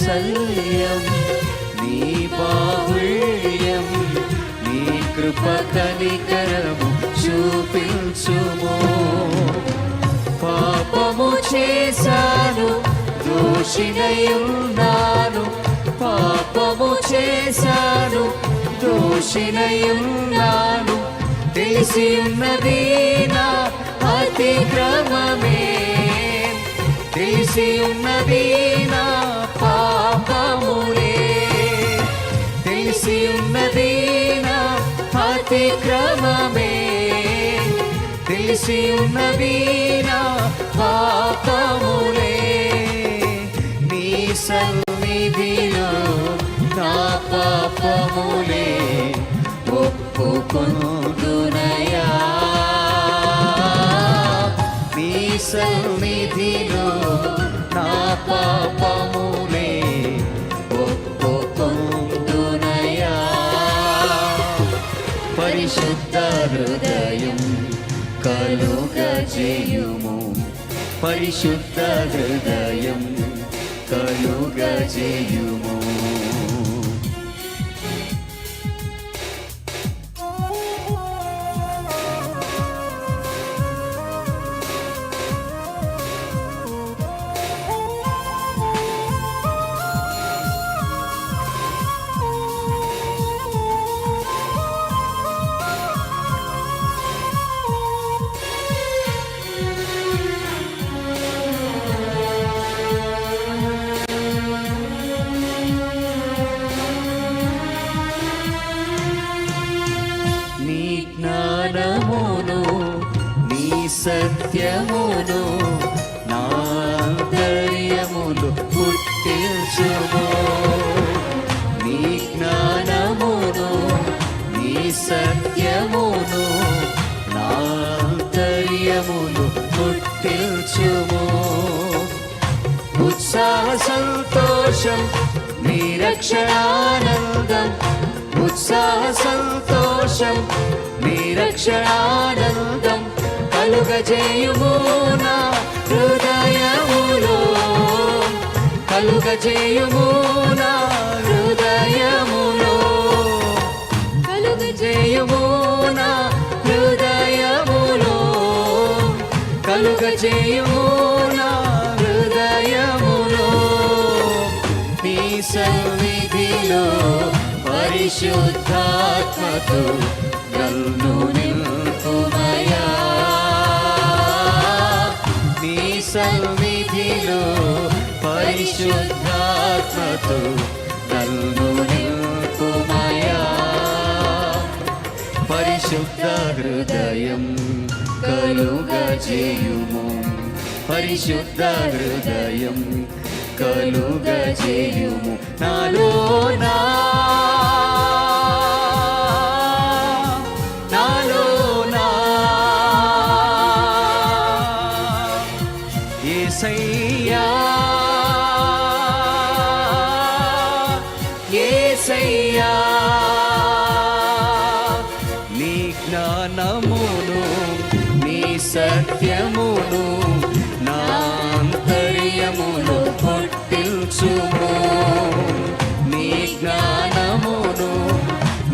వాత్సల్యం నీ బాహుళ్యం నీ కృప కనికరము చూపించుము. పాపము చేశాను దోషినయున్నాను, పాపము చేశాను దోషినయున్నాను, తెలిసి ఉన్నది నా అతిక్రమమే, తెలిసి ఉన్నది నా పాపములే, తెలిసి ఉన్నది నా అతిక్రమమే, తెలిసి ఉన్నది నా పాపములే. నీ సన్నిధిలో నా పాపములే ఒప్పుకొందునయా, నీ సన్నిధిలో నా పాపములే ఒప్పుకొందునయా. పరిశుద్ధ హృదయం కలుగజేయుము, పరిశుద్ధ హృదయం కలుగజేయుము. సత్యమును నా ఆంతర్యములు పుట్టించుము, నీ జ్ఞానమును నీ సత్యమును నా ఆంతర్యములు పుట్టించుము. ఉత్సాహ సంతోషం నిరక్షణానందం, ఉత్సాహ సంతోషం నిరక్షణానందం కలుగజేయుము నా హృదయములో, కలుగజేయుము నా హృదయములో, కలుగజేయుము నా హృదయములో, కలుగజేయుము నా హృదయములో. నీ సన్నిధిలో పరిశుద్ధాత్మతో నన్ను నింపుమయా, నీ సన్నిధిలో పరిశుద్ధాత్మతో నన్ను నింపుమయా. పరిశుద్ధ హృదయం కలుగజేయుము, పరిశుద్ధ హృదయం కలుగజేయుము. నాలో యేసయ్యా, యేసయ్యా, నీ జ్ఞానమును నీ సత్యమును నా ఆంతర్యములు పుట్టించుము, నీ జ్ఞానమును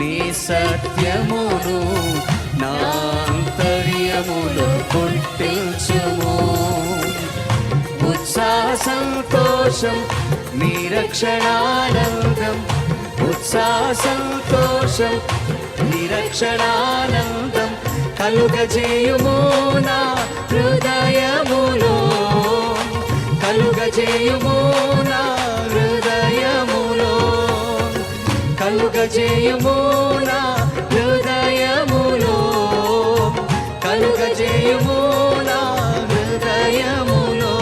నీ సత్యమును నా ఆంతర్యములు పుట్టించుము. ఉత్సాహ సంతోషం నిరక్షణానందం, ఉత్సాహ సంతోషం నిరక్షణానందం కలుగజేయుము నా హృదయములో, కలుగజేయుము నా హృదయములో, కలుగజేయుము నా హృదయములో, కలుగజేయుము నా హృదయములో.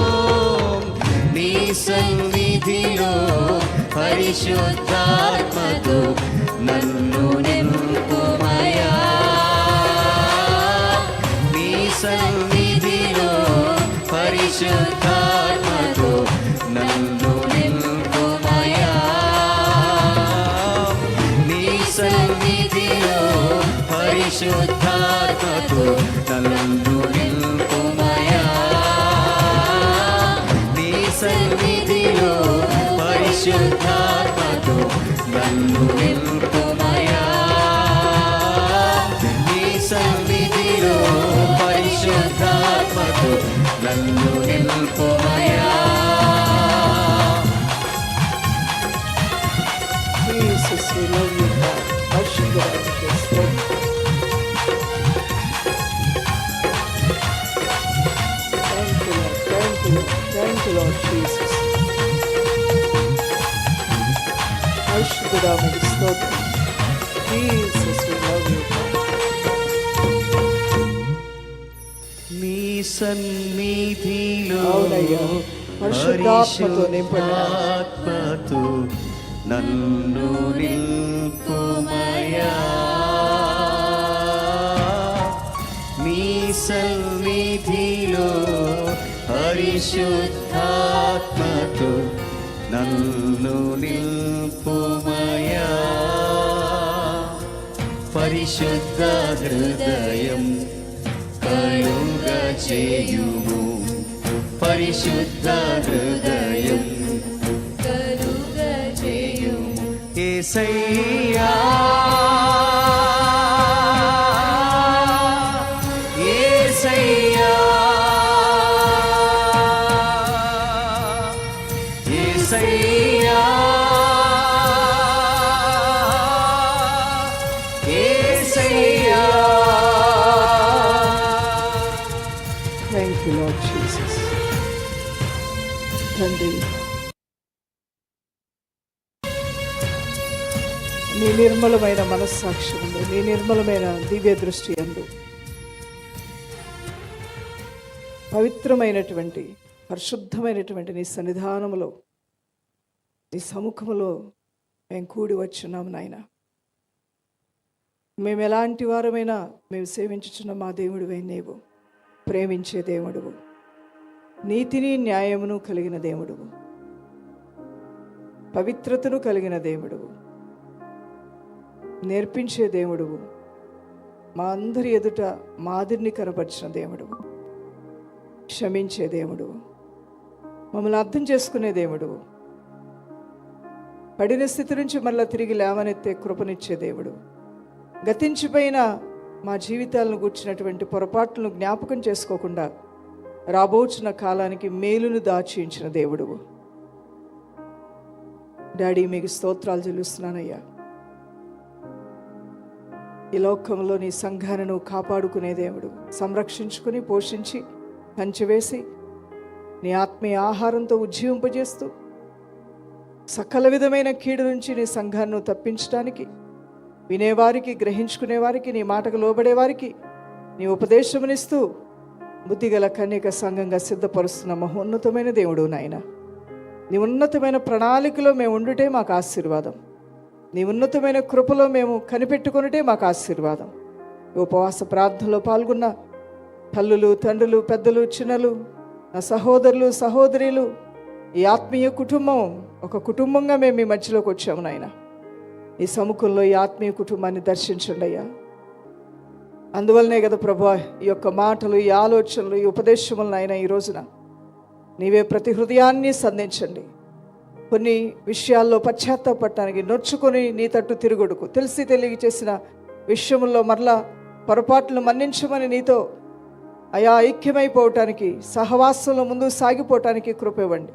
నీ సన్నిధిలో పరిశుద్ధాత్మతో నన్ను నింపుమయా, నీ సన్నిధిలో పరిశుద్ధాత్మతో నన్ను నింపుమయా, నీ సన్నిధిలో పరిశుద్ధాత్మతో నన్ను నింపుమయా, నీ సన్నిధిలో పరిశుద్ధాత్మతో నన్ను నింపుమయా నీ సన్నిధిలో పరిశుద్ధాత్మతో నన్ను నింపుమయా Jesus, we love you, God. పరిశుద్ధుడా నీకే స్తోత్రం. Thank you, Lord. Thank you, Lord. Thank you, Lord Jesus. పరిశుద్ధుడా నీకే స్తోత్రం. Jesus, we love you, God. నీ సన్నిధిలో అవునయ్యా. పరిశుద్ధాత్మతో నింపండి. పరిశుద్ధాత్మతో నన్ను నింపుమయా నీ సన్నిధిలో పరిశుద్ధాత్మతో నన్ను నింపుమయా పరిశుద్ధ హృదయం కలుగ చేయుము పరిశుద్ధ హృదయం కలుగ చేయుము యేసయ్యా యేసయ్యా యేసయ్యా యేసయ్యా Thank you, Lord Jesus. తండ్రి, నీ నిర్మలమైన మనస్సాక్షియందు, నీ నిర్మలమైన దివ్య దృష్టి యందు పవిత్రమైనటువంటి పరిశుద్ధమైనటువంటి నీ సన్నిధానములో నీ సముఖములో మేము కూడి వచ్చున్నాము నాయన. మేము ఎలాంటి వారమైనా మేము సేవించుచున్న మా దేవుడివై నీవు ప్రేమించే దేవుడువు, నీతిని న్యాయమును కలిగిన దేవుడువు, పవిత్రతను కలిగిన దేవుడువు, నేర్పించే దేవుడువు, మా అందరి ఎదుట మాదిరిని కనపరిచిన దేవుడువు, క్షమించే దేవుడువు, మమ్మల్ని అర్థం చేసుకునే దేవుడువు, పడిన స్థితి నుంచి మళ్ళీ తిరిగి లేవనెత్తే కృపనిచ్చే దేవుడు, గతించిపోయిన మా జీవితాలను గూర్చినటువంటి పొరపాట్లను జ్ఞాపకం చేసుకోకుండా రాబోచున్న కాలానికి మేలును దాచించిన దేవుడువు. డాడీ, మీకు స్తోత్రాలు చెల్లిస్తున్నానయ్యా. ఈ లోకంలో నీ సంఘాన్ని నువ్వు కాపాడుకునే దేవుడు, సంరక్షించుకుని పోషించి పంచివేసి నీ ఆత్మీయ ఆహారంతో ఉజ్జీవింపజేస్తూ సకల విధమైన కీడు నుంచి నీ సంఘాన్ని నువ్వు తప్పించడానికి, వినేవారికి గ్రహించుకునేవారికి నీ మాటకు లోబడేవారికి నీ ఉపదేశమునిస్తూ బుద్ధిగల కన్యక సంఘంగా సిద్ధపరుస్తున్న మహోన్నతమైన దేవుడు నాయన. నీ ఉన్నతమైన ప్రణాళికలో మేము ఉండుటే మాకు ఆశీర్వాదం, నీ ఉన్నతమైన కృపలో మేము కనిపెట్టుకున్నటే మాకు ఆశీర్వాదం. ఉపవాస ప్రార్థనలో పాల్గొన్న తల్లులు, తండ్రులు, పెద్దలు, చిన్నలు, నా సహోదరులు, సహోదరులు, ఈ ఆత్మీయ కుటుంబం ఒక కుటుంబంగా మేము మీ మధ్యలోకి వచ్చాము నాయన. ఈ సముఖంలో ఈ ఆత్మీయ కుటుంబాన్ని దర్శించండి అయ్యా. అందువల్లనే కదా ప్రభా, ఈ యొక్క మాటలు, ఈ ఆలోచనలు, ఈ ఉపదేశములను అయినా ఈ రోజున నీవే ప్రతి హృదయాన్ని సంధించండి. కొన్ని విషయాల్లో పశ్చాత్తాపడటానికి, నొచ్చుకొని నీ తట్టు తిరుగుడుకు, తెలిసి తెలియ చేసిన విషయముల్లో మరలా పొరపాట్లు మన్నించమని నీతో అయా ఐక్యమైపోవటానికి, సహవాసంలో ముందు సాగిపోవటానికి కృప ఇవ్వండి.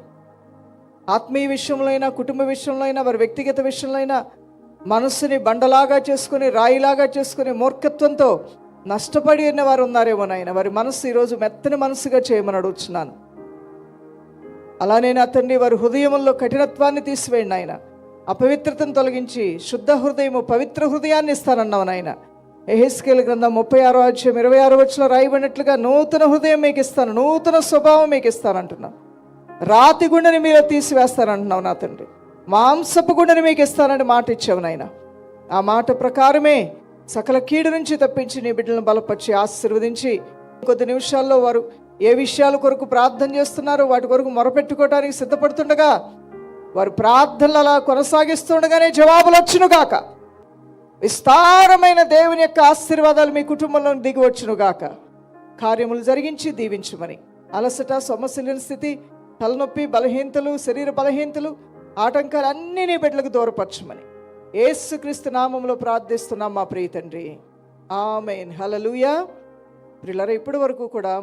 ఆత్మీయ విషయంలో అయినా, కుటుంబ విషయంలో అయినా, వారి వ్యక్తిగత విషయంలో అయినా మనస్సుని బండలాగా చేసుకుని, రాయిలాగా చేసుకుని మూర్ఖత్వంతో నష్టపడి ఉన్న వారు ఉన్నారేమో నాయన. వారి మనస్సు ఈరోజు మెత్తని మనస్సుగా చేయమని అడుగుతున్నాను. అలానే నా తండ్రి, వారి హృదయంలో కఠినత్వాన్ని తీసివేయండి నాయన. అపవిత్రతను తొలగించి శుద్ధ హృదయము, పవిత్ర హృదయాన్ని ఇస్తానన్నావు నాయన. యెహెజ్కేలు గ్రంథం 36వ అధ్యాయం 26వ వచనంలో రాయబడినట్లుగా నూతన హృదయం మీకు ఇస్తాను, నూతన స్వభావం మీకు ఇస్తానంటున్నావు. రాతి గుండెని మీరు తీసివేస్తానంటున్నావు నా తండ్రి. మాంసపు గుండెని మీకు ఇస్తానని మాట ఇచ్చావు నాయన. ఆ మాట ప్రకారమే సకల కీడు నుంచి తప్పించి నీ బిడ్డలను బలపరిచి ఆశీర్వదించి, కొద్ది నిమిషాల్లో వారు ఏ విషయాల కొరకు ప్రార్థన చేస్తున్నారో వాటి కొరకు మొరపెట్టుకోవడానికి సిద్ధపడుతుండగా, వారు ప్రార్థనలు అలా కొనసాగిస్తుండగానే జవాబులు వచ్చునుగాక. విస్తారమైన దేవుని యొక్క ఆశీర్వాదాలు మీ కుటుంబంలో దిగి వచ్చునుగాక. కార్యములు జరిగించి దీవించమని, అలసట, సొమ్మసిల్లిన స్థితి, తలనొప్పి, బలహీనతలు, శరీర బలహీనతలు, ఆటంకాలన్నీ నీ బిడ్డలకు దూరపరచమని యేసుక్రీస్తు నామములో ప్రార్థిస్తున్నాం మా ప్రియ తండ్రి. ఆమేన్. హల్లెలూయా. ప్రియులారా, ఇప్పటి వరకు కూడా